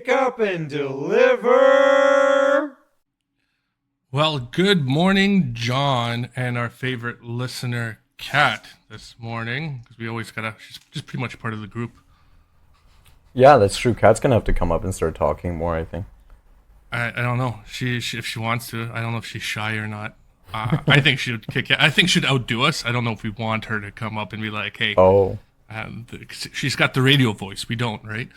Wake up and deliver. Well, good morning, John, and our favorite listener, Kat, this morning, because we always gotta, she's just pretty much part of the group. Yeah, that's true. Kat's gonna have to come up and start talking more, I think. I don't know. She if she wants to. I don't know if she's shy or not. I think she would kick it. I think she'd outdo us. I don't know if we want her to come up and be like, hey, Oh, she's got the radio voice. We don't, right?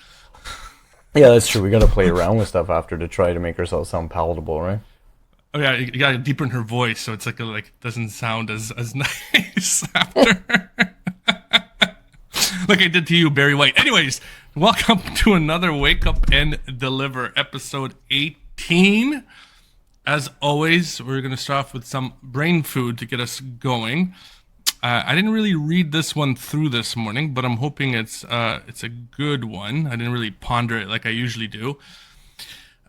yeah, that's true. We gotta play around with stuff after to try to make ourselves sound palatable, right? Oh yeah, you gotta deepen her voice so it's like doesn't sound as nice after. Like I did to you, Barry White. Anyways, welcome to another Wake Up and Deliver, episode 18. As always, we're going to start off with some brain food to get us going. I didn't really read this one through this morning, but I'm hoping it's a good one. I didn't really ponder it like I usually do.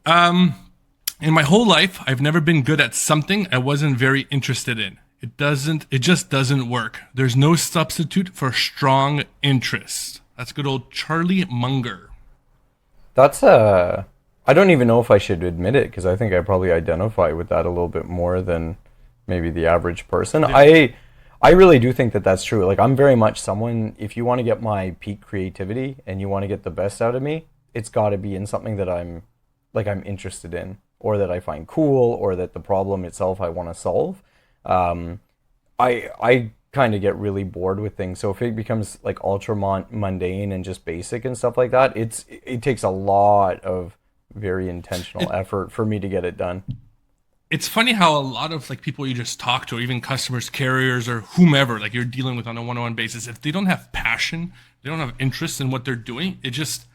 In my whole life, I've never been good at something I wasn't very interested in. It just doesn't work. There's no substitute for strong interest. That's good old Charlie Munger. That's I don't even know if I should admit it because I think I probably identify with that a little bit more than maybe the average person. Yeah. I really do think that that's true. Like I'm very much someone. If you want to get my peak creativity and you want to get the best out of me, it's got to be in something that I'm interested in, or that I find cool, or that the problem itself I want to solve. I kind of get really bored with things. So if it becomes like ultra mundane and just basic and stuff like that, it takes a lot of very intentional effort for me to get it done. It's funny how a lot of like people you just talk to, or even customers, carriers, or whomever, like you're dealing with on a one-on-one basis, if they don't have passion, they don't have interest in what they're doing, you just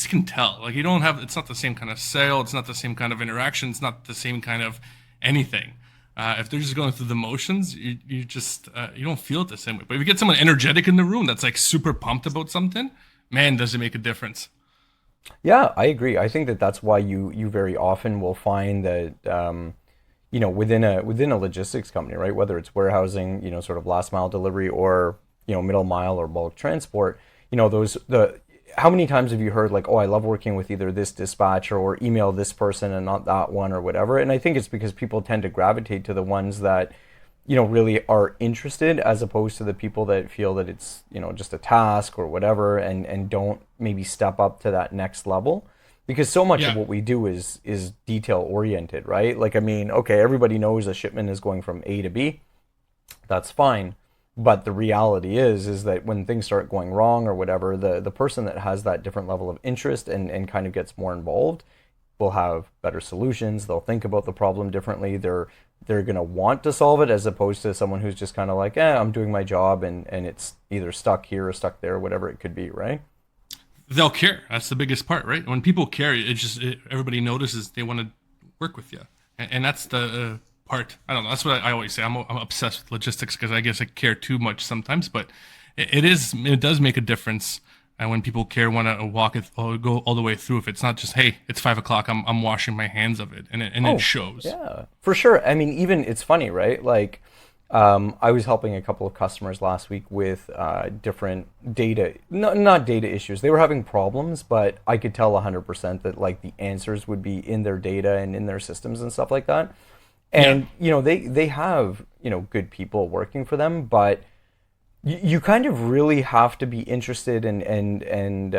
can tell. Like you don't have, it's not the same kind of sale, it's not the same kind of interaction, it's not the same kind of anything. If they're just going through the motions, you just you don't feel it the same way. But if you get someone energetic in the room that's like super pumped about something, man, does it make a difference? Yeah, I agree. I think that that's why you very often will find that within a logistics company, right? Whether it's warehousing, sort of last mile delivery, or middle mile or bulk transport, those the how many times have you heard like, oh, I love working with either this dispatcher or email this person and not that one or whatever? And I think it's because people tend to gravitate to the ones that really are interested, as opposed to the people that feel that it's just a task or whatever, and don't maybe step up to that next level, because so much of Yeah. what we do is detail oriented, right? Like, I mean, okay, everybody knows a shipment is going from A to B. That's fine. But the reality is that when things start going wrong or whatever, the person that has that different level of interest and kind of gets more involved will have better solutions. They'll think about the problem differently. They're gonna want to solve it, as opposed to someone who's just kind of like, I'm doing my job, and it's either stuck here or stuck there, whatever it could be, right? They'll care. That's the biggest part, right? When people care, everybody notices they want to work with you, and that's the part. I don't know. That's what I always say. I'm obsessed with logistics because I guess I care too much sometimes, but it does make a difference. And when people care, want to walk it or go all the way through. If it's not just, hey, it's 5 o'clock, I'm washing my hands of it, and it Oh, shows. yeah, for sure. I mean, even it's funny, right? Like, I was helping a couple of customers last week with different data, no, not data issues. They were having problems, but I could tell 100% that like the answers would be in their data and in their systems and stuff like that. Yeah, And they have good people working for them, but you kind of really have to be interested and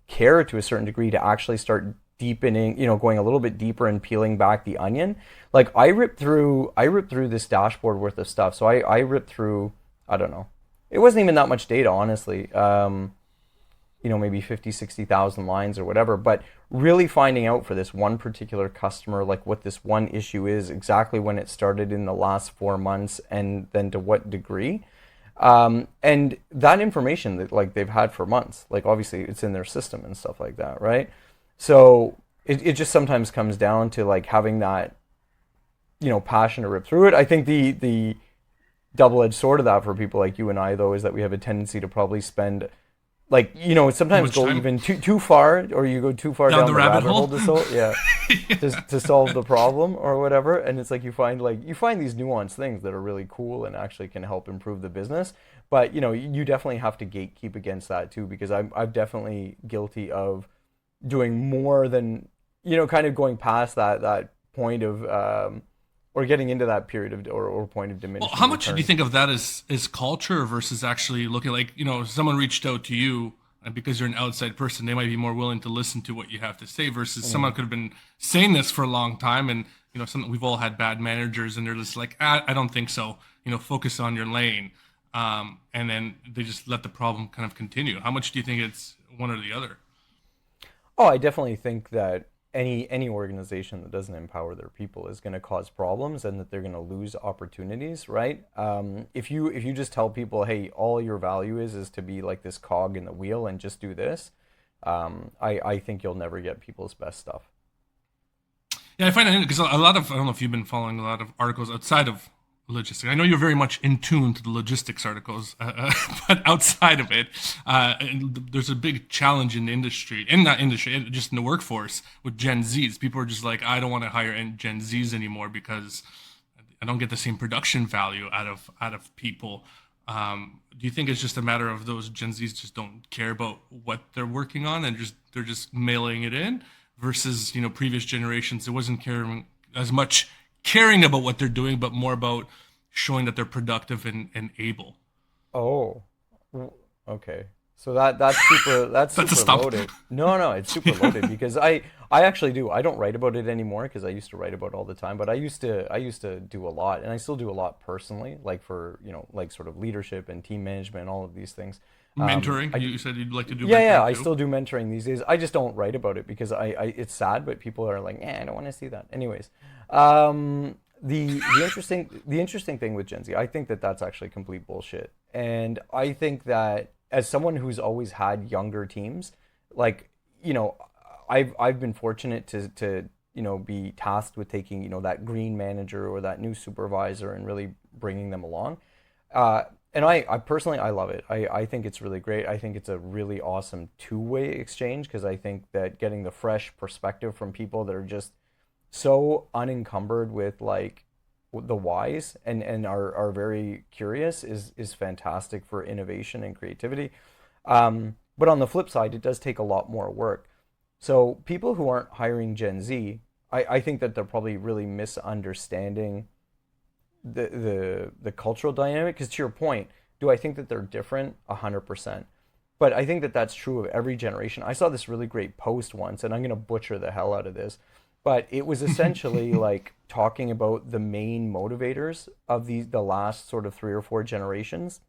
care to a certain degree to actually start deepening, going a little bit deeper and peeling back the onion. Like I ripped through this dashboard worth of stuff. So I ripped through, I don't know. It wasn't even that much data, honestly. Maybe 50, 60,000 lines or whatever, but really finding out for this one particular customer, like what this one issue is, exactly when it started in the last 4 months, and then to what degree. And that information that like they've had for months, like obviously it's in their system and stuff like that, right? So it just sometimes comes down to like having that, passion to rip through it. I think the double-edged sword of that for people like you and I, though, is that we have a tendency to probably spend like too sometimes much go time even too far, or you go too far down down the the rabbit rabbit hole hole. to solve, yeah, to solve the problem or whatever. And it's like you find these nuanced things that are really cool and actually can help improve the business. But you definitely have to gatekeep against that too, because I'm definitely guilty of doing more than, kind of going past that point of, or getting into that period of, or point of Well, how diminishing much do you returns. think of that as culture versus actually looking like, someone reached out to you and because you're an outside person, they might be more willing to listen to what you have to say versus someone Mm. could have been saying this for a long time and, some we've all had bad managers and they're just like, I don't think so. Focus on your lane. And then they just let the problem kind of continue. How much do you think it's one or the other? Oh, I definitely think that any organization that doesn't empower their people is going to cause problems and that they're going to lose opportunities, right? If you just tell people, hey, all your value is to be like this cog in the wheel and just do this, I think you'll never get people's best stuff. Yeah, I find it because a lot of I don't know if you've been following a lot of articles outside of logistics. I know you're very much in tune to the logistics articles, but outside of it, there's a big challenge in the industry, in that industry, just in the workforce with Gen Zs. People are just like, I don't want to hire Gen Zs anymore because I don't get the same production value out of people. Do you think it's just a matter of those Gen Zs just don't care about what they're working on and they're just mailing it in versus previous generations it wasn't caring as much caring about what they're doing but more about showing that they're productive and able. Oh, okay. So that's super That's a stump. loaded. No, no, it's super loaded because I actually do. I don't write about it anymore because I used to write about it all the time, but I used to do a lot and I still do a lot personally, like for, like sort of leadership and team management and all of these things. Mentoring, I you said you'd like to do Yeah, yeah, mentoring I too. still do mentoring these days. I just don't write about it because I it's sad, but people are like, I don't want to see that. Anyways, the interesting thing with Gen Z, I think that that's actually complete bullshit, and I think that as someone who's always had younger teams, like I've been fortunate to be tasked with taking that green manager or that new supervisor and really bringing them along. And I personally I love it. I think it's really great. I think it's a really awesome two-way exchange because I think that getting the fresh perspective from people that are just so unencumbered with like the whys and are very curious is fantastic for innovation and creativity. But on the flip side, it does take a lot more work. So people who aren't hiring Gen Z, I think that they're probably really misunderstanding the cultural dynamic. Because to your point, do I think that they're different? 100%. But I think that that's true of every generation. I saw this really great post once, and I'm gonna butcher the hell out of this, but it was essentially like talking about the main motivators of the last sort of 3 or 4 generations,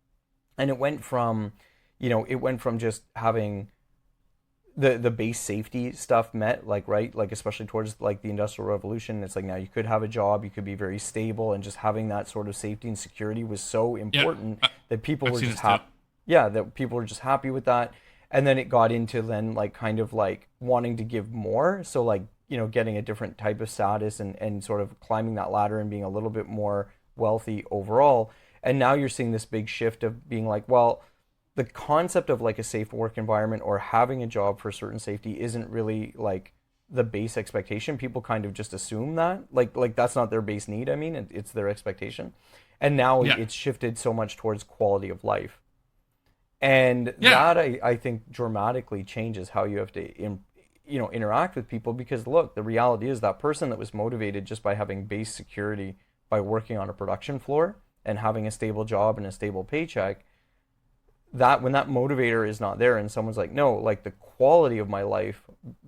and it went from just having the base safety stuff met, like, right, like especially towards like the industrial revolution. It's like now you could have a job, you could be very stable, and just having that sort of safety and security was so Yeah, important that people I've were seen just this too. happy. Yeah, that people were just happy with that. And then it got into then like kind of like wanting to give more, so like getting a different type of status and sort of climbing that ladder and being a little bit more wealthy overall. And now you're seeing this big shift of being like, well, the concept of like a safe work environment or having a job for certain safety isn't really like the base expectation. People kind of just assume that like that's not their base need. I mean, it's their expectation. And now Yeah, it's shifted so much towards quality of life. And yeah. that I think dramatically changes how you have to interact with people, because look, the reality is that person that was motivated just by having base security by working on a production floor and having a stable job and a stable paycheck, that when that motivator is not there and someone's like, no, like the quality of my life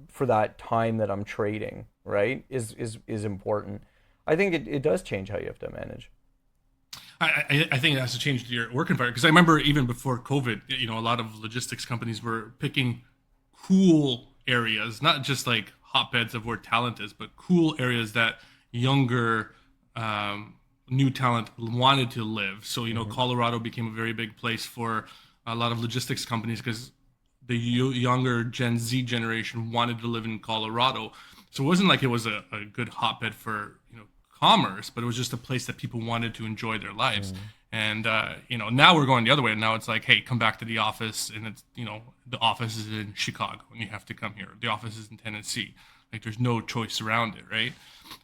for that time that I'm trading, right, is important. I think it does change how you have to manage. I think it has to change your work environment because I remember even before COVID, a lot of logistics companies were picking cool areas, not just like hotbeds of where talent is, but cool areas that younger, um, new talent wanted to live. So, Hmm. Colorado became a very big place for a lot of logistics companies because the younger Gen Z generation wanted to live in Colorado. So it wasn't like it was a good hotbed for commerce, but it was just a place that people wanted to enjoy their lives. Mm. And now we're going the other way. Now it's like, hey, come back to the office, and it's the office is in Chicago, and you have to come here. The office is in Tennessee. Like there's no choice around it, right?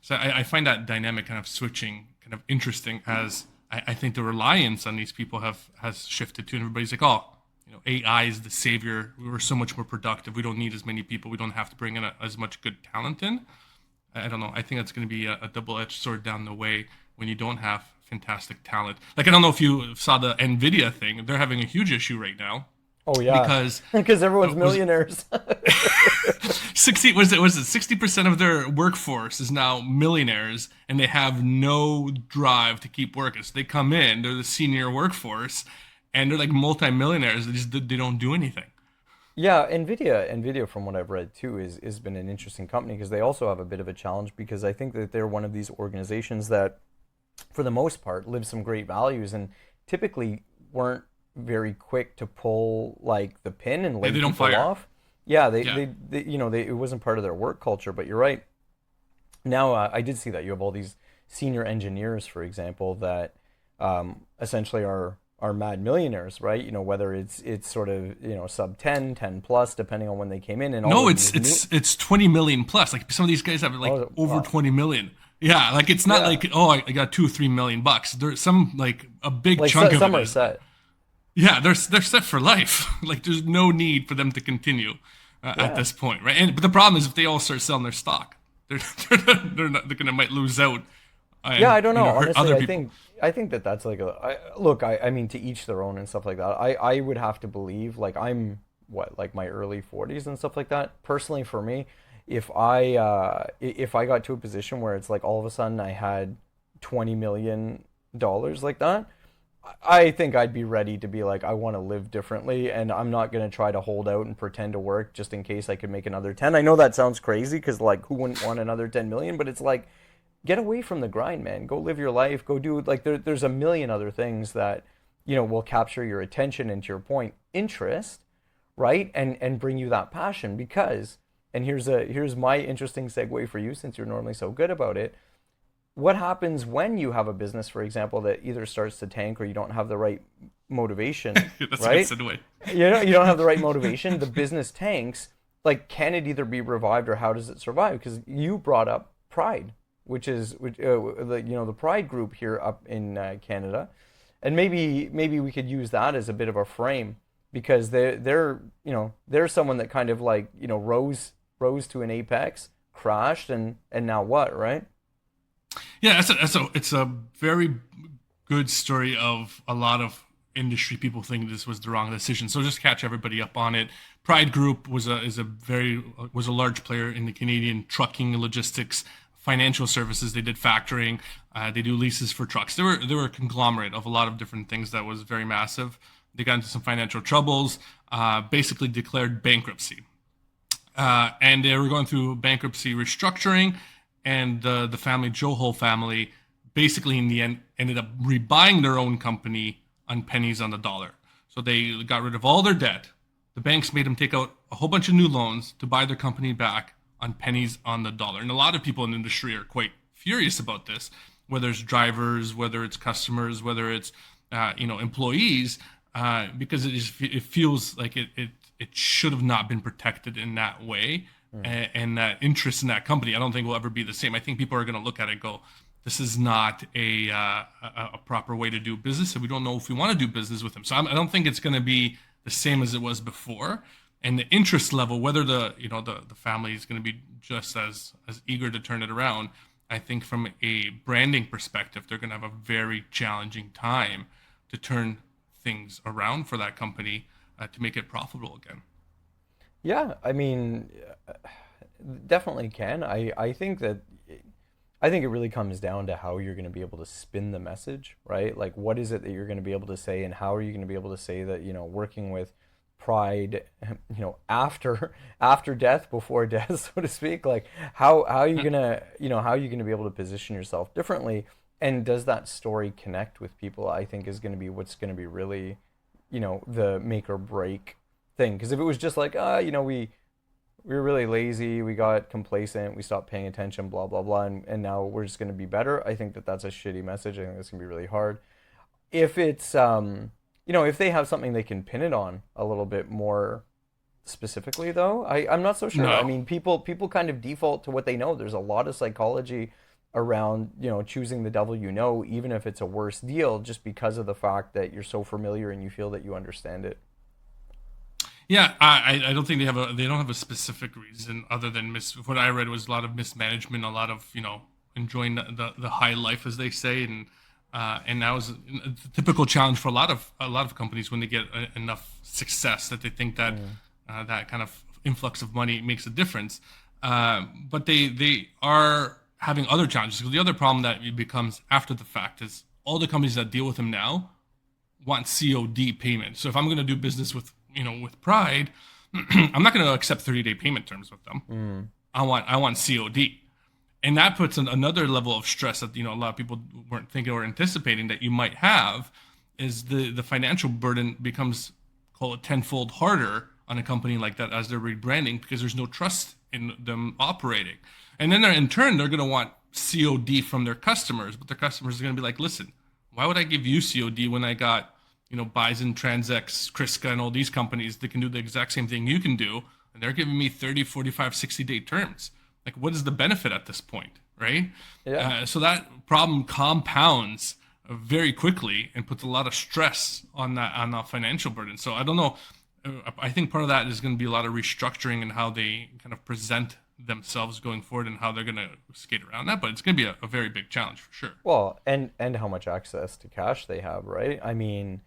So I find that dynamic kind of switching kind of interesting as I think the reliance on these people has shifted to, and everybody's like, oh, AI is the savior. We were so much more productive. We don't need as many people. We don't have to bring in as much good talent in. I don't know. I think that's going to be a double-edged sword down the way when you don't have fantastic talent. Like, I don't know if you saw the Nvidia thing. They're having a huge issue right now Oh yeah, because because everyone's was millionaires. 60% of their workforce is now millionaires, and they have no drive to keep working. So they come in, they're the senior workforce, and they're like multi-millionaires. They don't do anything. Yeah, Nvidia, from what I've read too, is has been an interesting company because they also have a bit of a challenge because I think that they're one of these organizations that, for the most part, live some great values and typically weren't very quick to pull like the pin and lay They don't people fire. off. Yeah, Yeah. it wasn't part of their work culture. But you're right. Now I did see that you have all these senior engineers, for example, that essentially are mad millionaires, right? Whether it's sort of sub 10, 10 plus, depending on when they came in, and all No, of it's these new. it's it's 20 million plus. Like some of these guys have like Oh over wow, 20 million. Yeah, like it's not yeah, like, oh, I got 2 or 3 million bucks. There's some like a big like chunk of it some are is, set. yeah, they're set for life. Like there's no need for them to continue at Yeah, this point, right? And but the problem is if they all start selling their stock, they're they're gonna might lose out yeah. and I don't know. hurt Honestly, other I people. think I think that that's like look. I mean, to each their own and stuff like that. I would have to believe like I'm what like my early 40s and stuff like that. Personally, for me, if I got to a position where it's like all of a sudden I had $20 million like that, I think I'd be ready to be like, I want to live differently, and I'm not gonna try to hold out and pretend to work just in case I could make another 10. I know that sounds crazy because like, who wouldn't want another 10 million? But it's like, get away from the grind, man. Go live your life. Go do like there's a million other things that will capture your attention and, to your point, interest, right? And bring you that passion because. And here's my interesting segue for you since you're normally so good about it. What happens when you have a business, for example, that either starts to tank or you don't have the right motivation, That's a good right? segue. You don't have the right motivation, the business tanks. Like, can it either be revived or how does it survive? Because you brought up Pride, which the Pride group here up in Canada, and maybe we could use that as a bit of a frame because they're someone that kind of like rose to an apex, crashed, and now what, right? Yeah, it's a very good story of a lot of industry people think this was the wrong decision. So just catch everybody up on it. Pride Group was a large player in the Canadian trucking logistics financial services. They did factoring. They do leases for trucks. They were a conglomerate of a lot of different things that was very massive. They got into some financial troubles. Basically declared bankruptcy. And they were going through bankruptcy restructuring, and the family, Joe Hull family, basically in the end ended up rebuying their own company on pennies on the dollar. So they got rid of all their debt. The banks made them take out a whole bunch of new loans to buy their company back on pennies on the dollar. And a lot of people in the industry are quite furious about this, whether it's drivers, whether it's customers, whether it's employees, because it feels like it should have not been protected in that way, and that interest in that company I don't think will ever be the same. I think people are going to look at it and go, this is not a proper way to do business, and we don't know if we want to do business with them. So I don't think it's going to be the same as it was before. And the interest level, whether the family is going to be just as eager to turn it around, I think from a branding perspective, they're going to have a very challenging time to turn things around for that company to make it profitable again. Yeah, I mean, definitely can. I think it really comes down to how you're going to be able to spin the message, right? Like, what is it that you're going to be able to say, and how are you going to be able to say that, working with pride, after death, before death, so to speak. Like, how are you gonna, how are you gonna be able to position yourself differently? And does that story connect with people? I think is going to be what's going to be really, the make or break thing. Because if it was just like, we were really lazy, we got complacent, we stopped paying attention, blah blah blah, and now we're just going to be better. I think that that's a shitty message. I think that's going to be really hard. If it's if they have something they can pin it on a little bit more specifically, though, I'm not so sure. I No. mean, people kind of default to what they know. There's a lot of psychology around choosing the devil, even if it's a worse deal, just because of the fact that you're so familiar and you feel that you understand it. Yeah, I don't think they don't have a specific reason other than what I read was a lot of mismanagement, a lot of enjoying the high life as they say, and that was a typical challenge for a lot of companies when they get enough success that they think that Mm. that kind of influx of money makes a difference. But they are having other challenges because the other problem that it becomes after the fact is all the companies that deal with them now want COD payment. So if I'm going to do business with Pride, I'm not going to accept 30-day payment terms with them. Mm. I want COD, and that puts another level of stress that a lot of people weren't thinking or anticipating that you might have. Is the financial burden becomes, call it, tenfold harder on a company like that as they're rebranding because there's no trust in them operating, and then in turn they're going to want COD from their customers, but their customers are going to be like, listen, why would I give you COD when I got Bison, Transex, Kriska, and all these companies that can do the exact same thing you can do, and they're giving me 30, 45, 60-day terms. Like, what is the benefit at this point, right? Yeah. So that problem compounds very quickly and puts a lot of stress on that financial burden. So I don't know. I think part of that is going to be a lot of restructuring and how they kind of present themselves going forward and how they're going to skate around that. But it's going to be a very big challenge for sure. Well, and how much access to cash they have, right? I mean,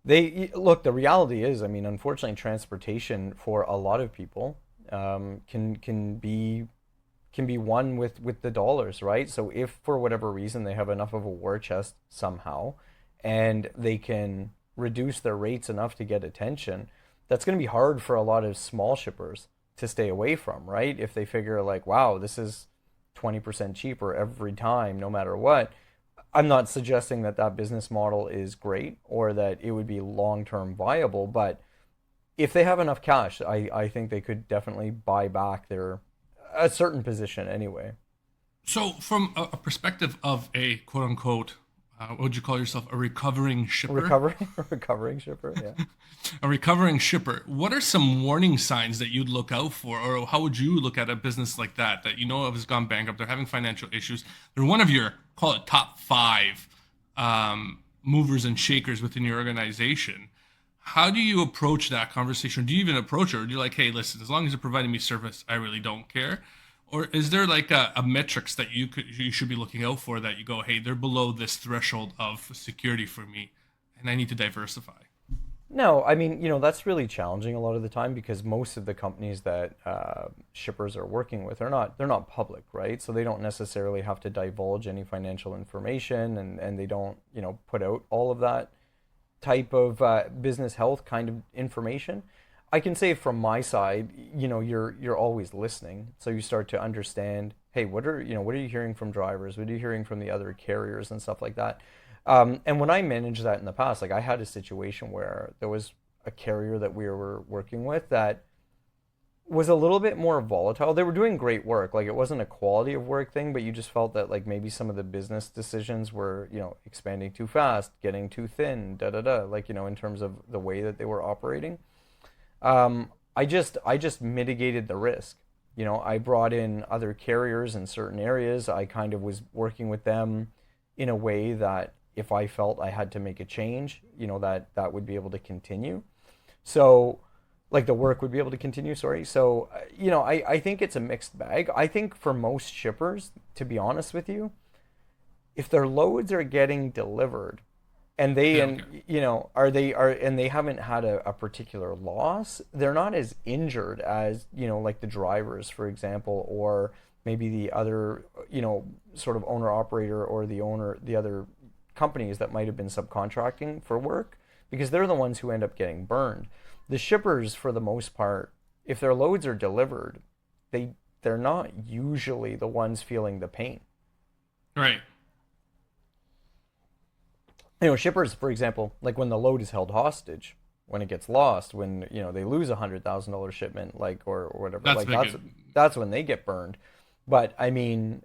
they look. The reality is, I mean, unfortunately, transportation for a lot of people can be won with the dollars, right? So if for whatever reason they have enough of a war chest somehow, and they can reduce their rates enough to get attention, that's going to be hard for a lot of small shippers to stay away from, right? If they figure like, wow, this is 20% cheaper every time, no matter what. I'm not suggesting that that business model is great or that it would be long-term viable, but if they have enough cash, I think they could definitely buy back their a certain position anyway. So, from a perspective of a quote unquote, what would you call yourself, a recovering shipper? Recovering shipper, yeah. A recovering shipper, what are some warning signs that you'd look out for, or how would you look at a business like that you know of has gone bankrupt? They're having financial issues. They're one of your, call it, top five movers and shakers within your organization. How do you approach that conversation? Do you even approach it, or do you like, hey, listen, as long as you're providing me service, I really don't care? Or is there like a metrics that you should be looking out for that you go, hey, they're below this threshold of security for me, and I need to diversify? No, I mean, that's really challenging a lot of the time because most of the companies that shippers are working with they're not public, right? So they don't necessarily have to divulge any financial information, and they don't, put out all of that type of business health kind of information. I can say from my side, you're always listening, so you start to understand, hey, what are you hearing from drivers? What are you hearing from the other carriers and stuff like that? And when I managed that in the past, like I had a situation where there was a carrier that we were working with that was a little bit more volatile. They were doing great work. Like it wasn't a quality of work thing, but you just felt that like maybe some of the business decisions were, expanding too fast, getting too thin, da da da, like, in terms of the way that they were operating. I just mitigated the risk. I brought in other carriers in certain areas. I kind of was working with them in a way that if I felt I had to make a change, that would be able to continue. So like the work would be able to continue, sorry. So, I think it's a mixed bag. I think for most shippers, to be honest with you, if their loads are getting delivered and they Yeah, and okay. they haven't had a particular loss, they're not as injured as, like the drivers, for example, or maybe the other, sort of owner operator or the other companies that might have been subcontracting for work, because they're the ones who end up getting burned. The shippers, for the most part, if their loads are delivered, they they're not usually the ones feeling the pain. Right. Shippers, for example, like when the load is held hostage, when it gets lost, when they lose $100,000 shipment, like or whatever, That's like big. that's when they get burned. But I mean,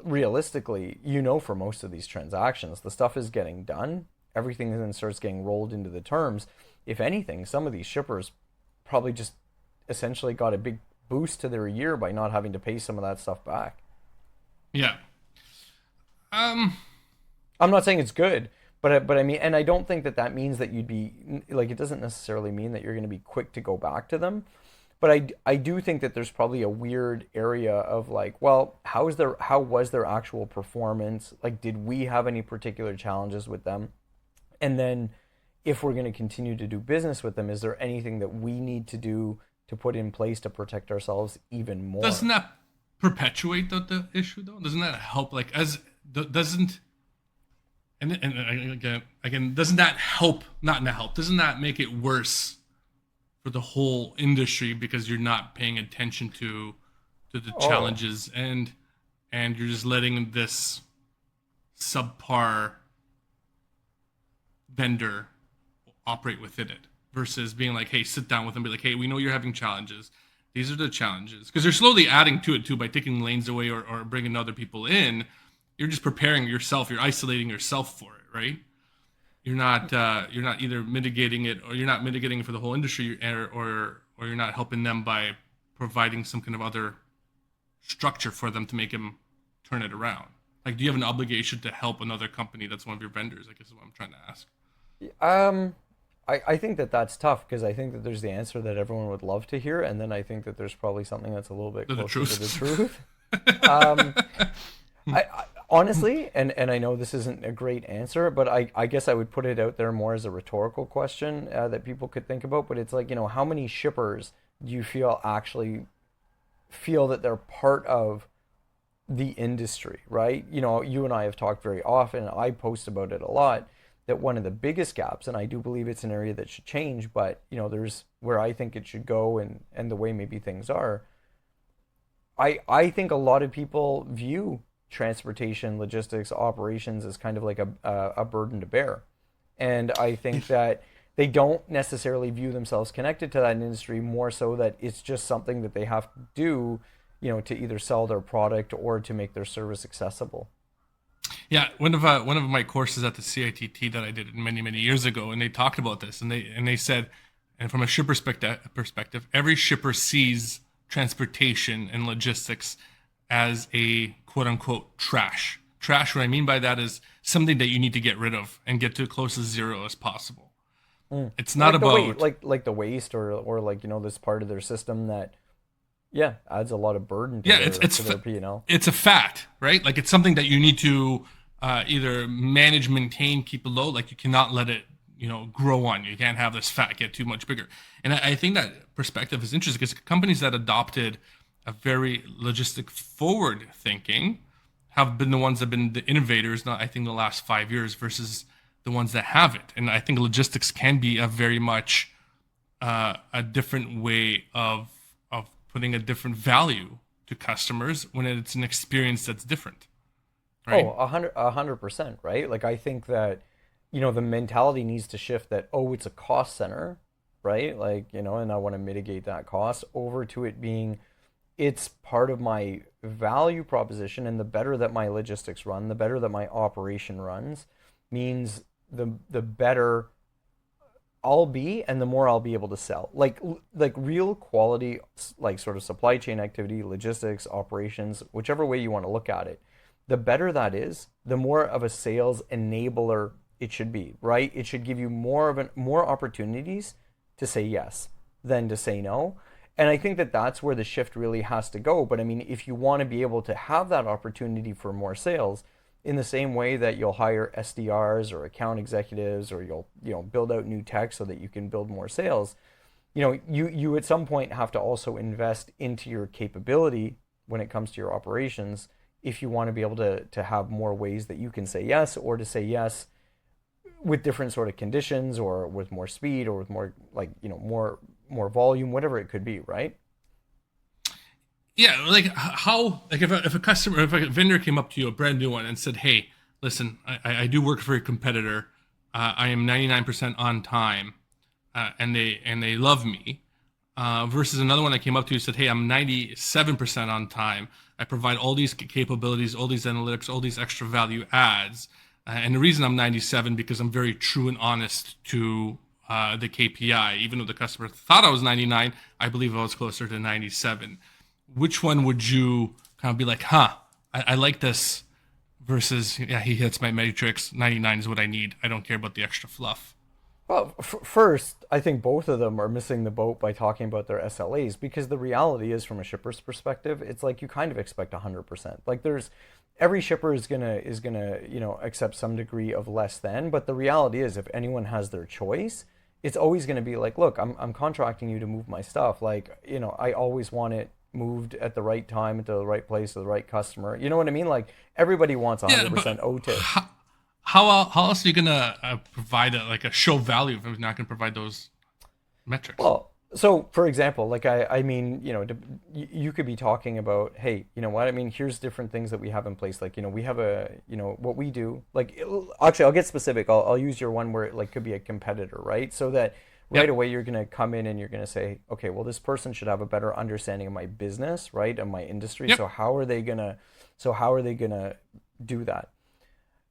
realistically, for most of these transactions, the stuff is getting done. Everything then starts getting rolled into the terms. If anything, some of these shippers probably just essentially got a big boost to their year by not having to pay some of that stuff back. Yeah. Um. I'm not saying it's good, But I mean, and I don't think that that means that you'd be like, it doesn't necessarily mean that you're going to be quick to go back to them. But I do think that there's probably a weird area of like, well, how was their actual performance? Like, did we have any particular challenges with them? And then if we're going to continue to do business with them, is there anything that we need to do to put in place to protect ourselves even more? Doesn't that perpetuate the issue though? Doesn't that help? Like, doesn't and again, doesn't that help? Not help. Doesn't that make it worse for the whole industry because you're not paying attention to the challenges and you're just letting this subpar vendor operate within it versus being like, hey, sit down with them, be like, hey, we know you're having challenges. These are the challenges. Because they're slowly adding to it too by taking lanes away or bringing other people in. You're just preparing yourself. You're isolating yourself for it, right? You're not either mitigating it or you're not mitigating it for the whole industry or you're not helping them by providing some kind of other structure for them to make them turn it around. Like, do you have an obligation to help another company that's one of your vendors? I guess is what I'm trying to ask. I think that that's tough because I think that there's the answer that everyone would love to hear, and then I think that there's probably something that's a little bit closer to the truth. I honestly, and I know this isn't a great answer, but I guess I would put it out there more as a rhetorical question that people could think about. But it's like, how many shippers do you actually feel that they're part of the industry, right? You and I have talked very often, I post about it a lot, that one of the biggest gaps, and I do believe it's an area that should change, but there's where I think it should go and the way maybe things are. I think a lot of people view transportation, logistics, operations as kind of like a burden to bear. And I think that they don't necessarily view themselves connected to that industry, more so that it's just something that they have to do, to either sell their product or to make their service accessible. Yeah, one of my courses at the CITT that I did many years ago, and they talked about this, and they said, and from a shipper perspective, every shipper sees transportation and logistics as a quote unquote trash. Trash. What I mean by that is something that you need to get rid of and get to close to zero as possible. It's not about like the waste or like this part of their system that adds a lot of burden to their P&L. It's a fact, right? Like, it's something that you need to either manage, maintain, keep it low. Like, you cannot let it, grow on you. You can't have this fat get too much bigger. And I think that perspective is interesting because companies that adopted a very logistic forward thinking have been the ones that have been the innovators, I think, the last 5 years versus the ones that haven't. And I think logistics can be a very much a different way of putting a different value to customers when it's an experience that's different. Right? 100%, right? Like, I think that, the mentality needs to shift that, it's a cost center, right? Like, and I want to mitigate that cost over to it being, it's part of my value proposition, and the better that my logistics run, the better that my operation runs, means the better I'll be and the more I'll be able to sell. Like real quality, like sort of supply chain activity, logistics, operations, whichever way you want to look at it, the better that is, the more of a sales enabler it should be, right? It should give you more opportunities to say yes than to say no. And I think that that's where the shift really has to go. But I mean, if you want to be able to have that opportunity for more sales, in the same way that you'll hire SDRs or account executives, or you'll build out new tech so that you can build more sales, you at some point have to also invest into your capability when it comes to your operations if you want to be able to have more ways that you can say yes, or to say yes with different sort of conditions, or with more speed, or with more more volume, whatever it could be, right? Yeah, like how, like if a vendor came up to you, a brand new one, and said, "Hey, listen, I do work for a competitor. I am 99% on time, and they love me." Versus another one that came up to you and said, "Hey, I'm 97% on time. I provide all these capabilities, all these analytics, all these extra value adds, and the reason I'm 97 because I'm very true and honest to the KPI. Even though the customer thought I was 99, I believe I was closer to 97." Which one would you kind of be like, I like this versus yeah, he hits my matrix. 99 is what I need. I don't care about the extra fluff. Well, first, I think both of them are missing the boat by talking about their SLAs, because the reality is, from a shipper's perspective, it's like you kind of expect 100%. Like there's every shipper is gonna accept some degree of less than, but the reality is, if anyone has their choice, it's always going to be like, look, I'm contracting you to move my stuff. Like, I always want it moved at the right time, to the right place, to the right customer. You know what I mean? Like everybody wants Yeah, 100% but OTIF. how else are you gonna provide a show value if it's not gonna provide those metrics? Well, so for example, like I mean, you could be talking about, hey, you know what? I mean, here's different things that we have in place. Like, we have what we do. Like, actually, I'll get specific. I'll use your one where it like could be a competitor, right? So that right Yep. away you're gonna come in and you're gonna say, okay, well, this person should have a better understanding of my business, right, and my industry. Yep. So how are they gonna do that?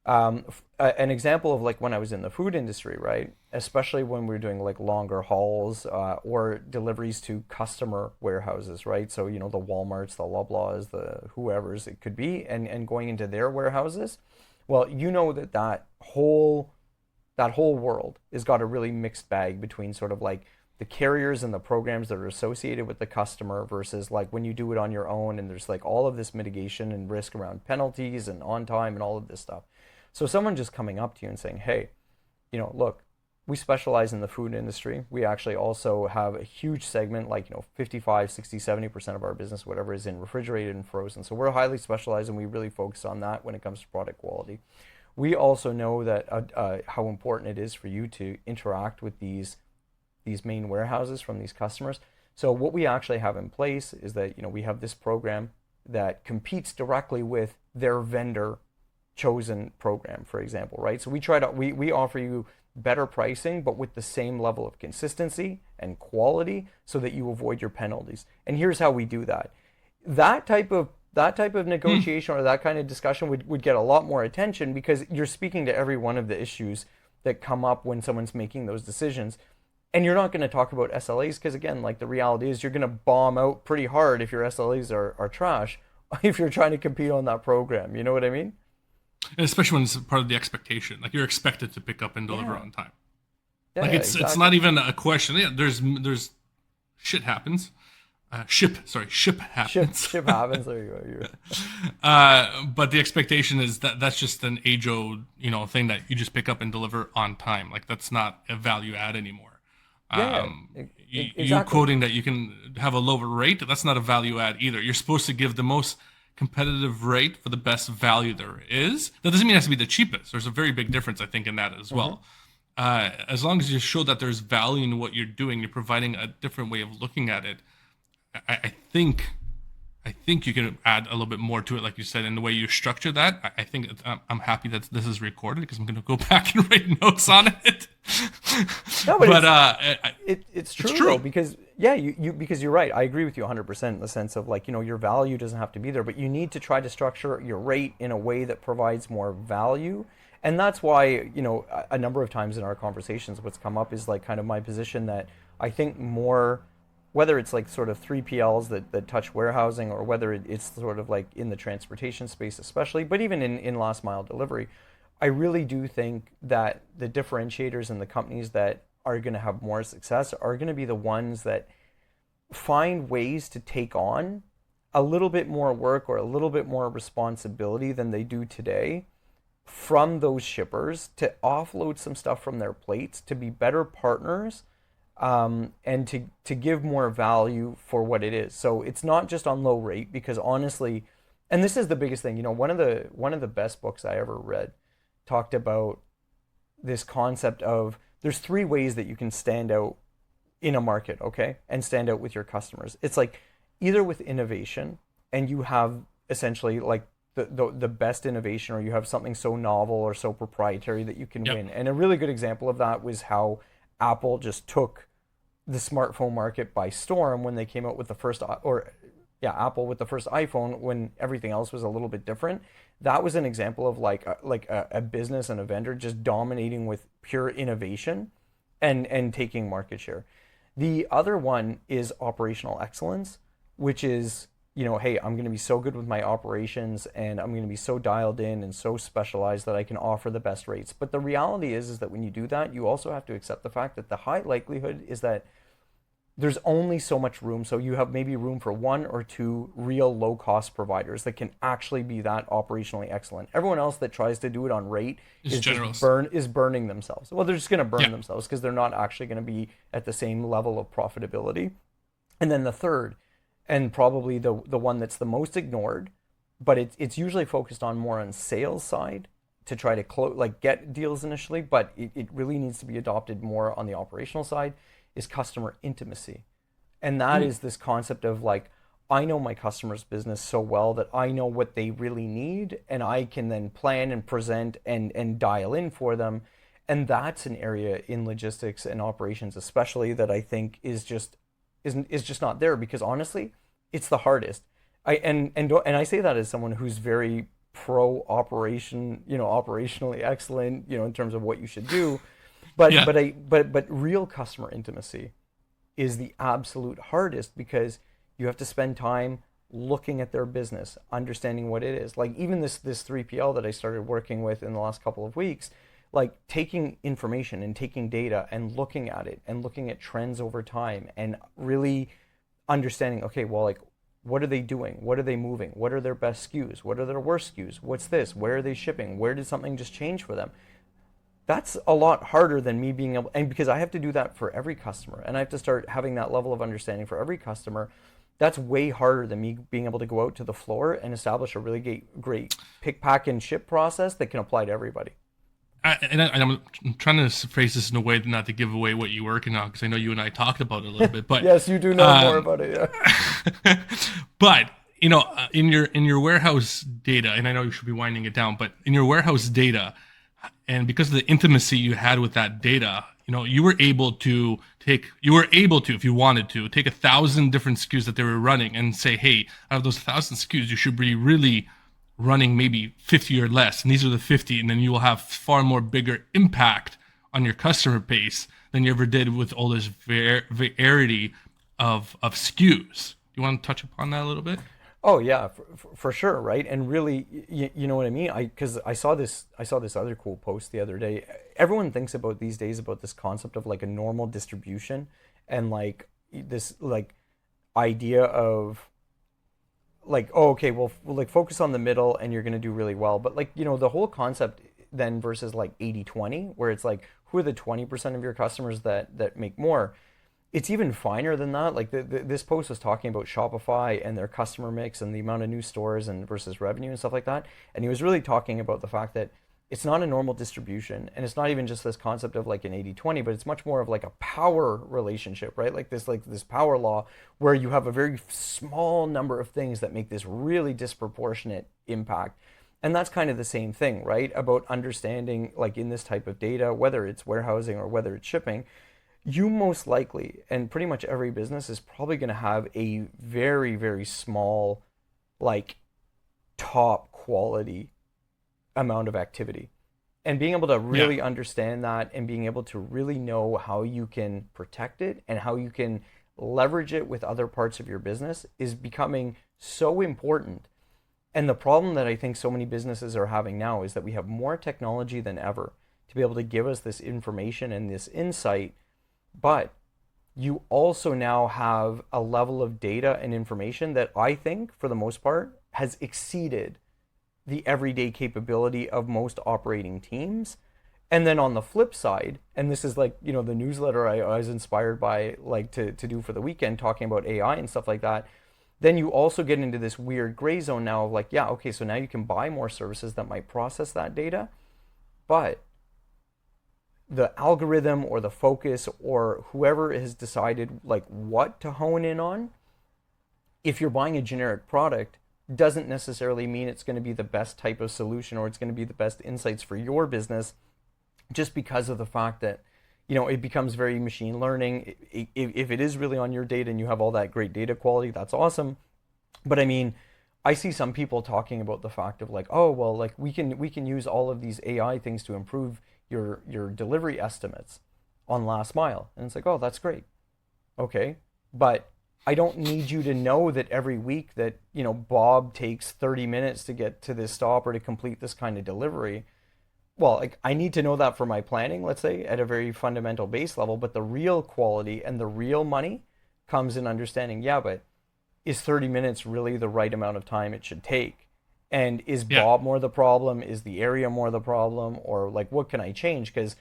An example of like when I was in the food industry, right? Especially when we were doing like longer hauls or deliveries to customer warehouses, right? So, the Walmarts, the Loblaws, the whoever's it could be, and going into their warehouses. Well, that whole world has got a really mixed bag between sort of like the carriers and the programs that are associated with the customer versus like when you do it on your own, and there's like all of this mitigation and risk around penalties and on time and all of this stuff. So someone just coming up to you and saying, hey, look, we specialize in the food industry. We actually also have a huge segment, like, 55, 60, 70% of our business, whatever, is in refrigerated and frozen. So we're highly specialized and we really focus on that when it comes to product quality. We also know that how important it is for you to interact with these main warehouses from these customers. So what we actually have in place is that, we have this program that competes directly with their vendor chosen program, for example, right? So we offer you better pricing, but with the same level of consistency and quality, so that you avoid your penalties. And here's how we do that. That type of negotiation or that kind of discussion would get a lot more attention, because you're speaking to every one of the issues that come up when someone's making those decisions. And you're not going to talk about SLAs, because again, like the reality is, you're going to bomb out pretty hard if your SLAs are trash if you're trying to compete on that program. You know what I mean? And especially when it's part of the expectation, like you're expected to pick up and deliver Yeah. on time. Yeah, Like yeah, it's not exactly. even a question. Yeah, there's shit happens. Ship Ship happens. ship happens. There you go. But the expectation is that that's just an age old, thing that you just pick up and deliver on time. Like that's not a value add anymore. Yeah, You exactly. quoting that you can have a lower rate, that's not a value add either. You're supposed to give the most competitive rate for the best value there is. That doesn't mean it has to be the cheapest. There's a very big difference, I think, in that as Hmm. well. As long as you show that there's value in what you're doing, you're providing a different way of looking at it. I think you can add a little bit more to it, like you said, in the way you structure that. I think I'm happy that this is recorded because I'm going to go back and write notes on it. No, but but it's it's true though, true. because yeah, because you're right. I agree with you 100% in the sense of like, your value doesn't have to be there, but you need to try to structure your rate in a way that provides more value. And that's why, a number of times in our conversations, what's come up is like kind of my position that I think more, whether it's like sort of 3PLs that touch warehousing, or whether it's sort of like in the transportation space especially, but even in last mile delivery, I really do think that the differentiators and the companies that are going to have more success are going to be the ones that find ways to take on a little bit more work or a little bit more responsibility than they do today from those shippers, to offload some stuff from their plates, to be better partners, and to give more value for what it is. So it's not just on low rate, because honestly, and this is the biggest thing. One of the best books I ever read talked about this concept of, there's three ways that you can stand out in a market, okay, and stand out with your customers. It's like either with innovation, and you have essentially like the best innovation, or you have something so novel or so proprietary that you can Yep. win. And a really good example of that was how Apple just took the smartphone market by storm when they came out with the first, or yeah, Apple with the first iPhone, when everything else was a little bit different. That was an example of like a business and a vendor just dominating with pure innovation and taking market share. The other one is operational excellence, which is, hey, I'm going to be so good with my operations and I'm going to be so dialed in and so specialized that I can offer the best rates. But the reality is that when you do that, you also have to accept the fact that the high likelihood is that there's only so much room. So you have maybe room for one or two real low cost providers that can actually be that operationally excellent. Everyone else that tries to do it on rate It's is generous. just burning themselves. Well, they're just going to burn Yeah. themselves because they're not actually going to be at the same level of profitability. And then the third, and probably the one that's the most ignored, but it's usually focused on more on sales side to try to get deals initially, but it really needs to be adopted more on the operational side, is customer intimacy. And that Ooh. is this concept of like, I know my customer's business so well that I know what they really need and I can then plan and present and dial in for them. And that's an area in logistics and operations especially that I think is just not there, because honestly, it's the hardest. And I say that as someone who's very pro operation, operationally excellent, in terms of what you should do. But Yeah. but real customer intimacy is the absolute hardest, because you have to spend time looking at their business, understanding what it is. Like even this 3PL that I started working with in the last couple of weeks, like taking information and taking data and looking at it and looking at trends over time and really understanding, okay, well, like what are they doing? What are they moving? What are their best SKUs? What are their worst SKUs? What's this? Where are they shipping? Where did something just change for them? That's a lot harder than me being able, and because I have to do that for every customer and I have to start having that level of understanding for every customer, that's way harder than me being able to go out to the floor and establish a really great pick, pack, and ship process that can apply to everybody. I'm trying to phrase this in a way not to give away what you're working on, because I know you and I talked about it a little bit. But Yes, you do know more about it. Yeah. but in your warehouse data, and I know you should be winding it down, but in your warehouse data, and because of the intimacy you had with that data, you were able to, if you wanted to, take 1,000 different SKUs that they were running and say, hey, out of those 1,000 SKUs, you should be really running maybe 50 or less, and these are the 50, and then you will have far more bigger impact on your customer base than you ever did with all this variety of SKUs. Do you want to touch upon that a little bit? Oh yeah, for sure, right? And really, you know what I mean? Because I saw this other cool post the other day. Everyone thinks about these days about this concept of like a normal distribution and like this like idea of like, oh, okay, well, like focus on the middle and you're going to do really well. But like, the whole concept then versus like 80/20, where it's like, who are the 20% of your customers that make more? It's even finer than that. Like this post was talking about Shopify and their customer mix and the amount of new stores and versus revenue and stuff like that. And he was really talking about the fact that it's not a normal distribution, and it's not even just this concept of like an 80/20, but it's much more of like a power relationship, right? Like this power law where you have a very small number of things that make this really disproportionate impact. And that's kind of the same thing, right? About understanding, like in this type of data, whether it's warehousing or whether it's shipping, you most likely, and pretty much every business is probably going to have a very, very small, like top quality amount of activity. And being able to Yeah. really understand that and being able to really know how you can protect it and how you can leverage it with other parts of your business is becoming so important. And the problem that I think so many businesses are having now is that we have more technology than ever to be able to give us this information and this insight, but you also now have a level of data and information that I think, for the most part, has exceeded the everyday capability of most operating teams. And then on the flip side, and this is like, the newsletter I was inspired by, like to do for the weekend, talking about AI and stuff like that. Then you also get into this weird gray zone now of like, yeah, okay, so now you can buy more services that might process that data, but the algorithm or the focus or whoever has decided like what to hone in on, if you're buying a generic product, doesn't necessarily mean it's going to be the best type of solution or it's going to be the best insights for your business, just because of the fact that it becomes very machine learning. If it is really on your data and you have all that great data quality, that's awesome. But I mean, I see some people talking about the fact of like, oh well, like we can use all of these AI things to improve your delivery estimates on last mile, and it's like, oh, that's great. Okay, but I don't need you to know that every week that, Bob takes 30 minutes to get to this stop or to complete this kind of delivery. Well, like I need to know that for my planning, let's say, at a very fundamental base level, but the real quality and the real money comes in understanding, yeah, but is 30 minutes really the right amount of time it should take? And is Yeah. Bob more the problem? Is the area more the problem? Or like what can I change? Because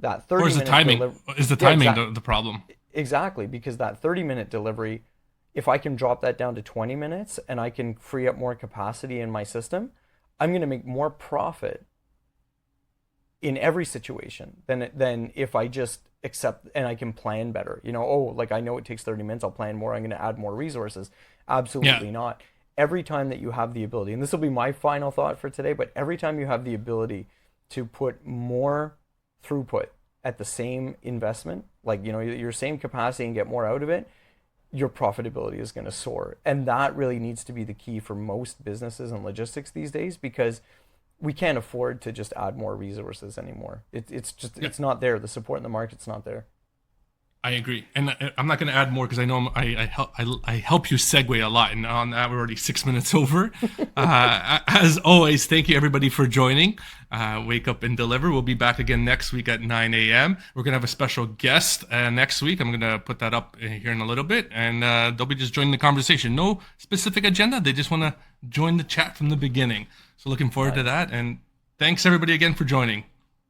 that Or 30 is the minute timing? delivery, Is the yeah, timing the problem? exactly, because that 30-minute delivery, if I can drop that down to 20 minutes and I can free up more capacity in my system, I'm going to make more profit in every situation than if I just accept and I can plan better. Oh, like I know it takes 30 minutes, I'll plan more, I'm going to add more resources. Yeah. Absolutely not. Every time that you have the ability, and this will be my final thought for today, but every time you have the ability to put more throughput at the same investment, like your same capacity and get more out of it, your profitability is going to soar. And that really needs to be the key for most businesses and logistics these days, because we can't afford to just add more resources anymore. It's just Yeah. it's not there. The support in the market's not there. I agree, and I'm not going to add more because I know I help you segue a lot, and on that we're already 6 minutes over. As always, thank you everybody for joining. Wake up and deliver. We'll be back again next week at 9 a.m. We're going to have a special guest next week. I'm going to put that up here in a little bit, and they'll be just joining the conversation. No specific agenda. They just want to join the chat from the beginning. So looking forward to that, and thanks everybody again for joining.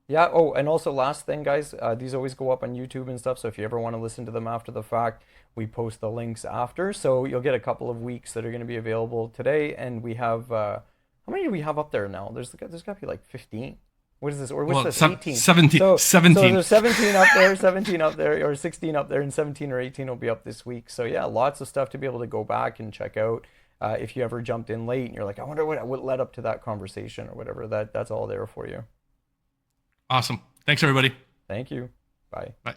Yeah. Oh, and also last thing, guys, these always go up on YouTube and stuff. So if you ever want to listen to them after the fact, we post the links after. So you'll get a couple of weeks that are going to be available today. And we have how many do we have up there now? There's got to be like 15. What is this? Or what's Well, this? 18. 17. So 17. there's 17 up there, 17 up there, or 16 up there, and 17 or 18 will be up this week. So yeah, lots of stuff to be able to go back and check out. If you ever jumped in late and you're like, I wonder what led up to that conversation or whatever, that's all there for you. Awesome. Thanks everybody. Thank you. Bye. Bye.